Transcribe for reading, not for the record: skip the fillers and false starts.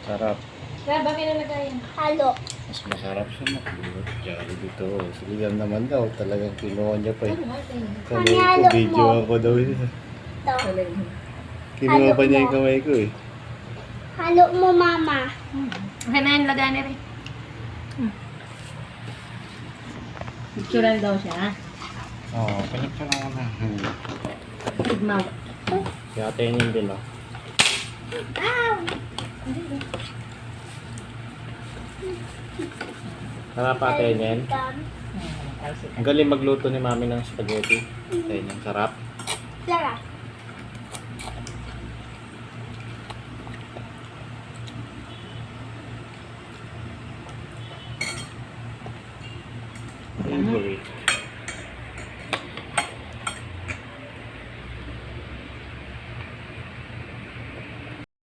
Sarap. Kaya ba kinalagayan? Halo. Mas masarap siya na. Jolly dito. Si Liam naman daw. Talagang kinuha niya pa eh. Ano ba? Tingnan. Kamay ko, Halo mo. video ako daw yun. Ito. Kinuha Halo pa niya mo. yung kamay ko eh. Halo mo, mama. Okay na yun, lagyan rin. Picturean daw siya. Oo, pinagpala ko na. Tigmaw. Kaya tingin din oh. Ow! Sarap pa tingin. Ang galing magluto ni mami ng spaghetti. Tingin, sarap. Sarap. Favorite.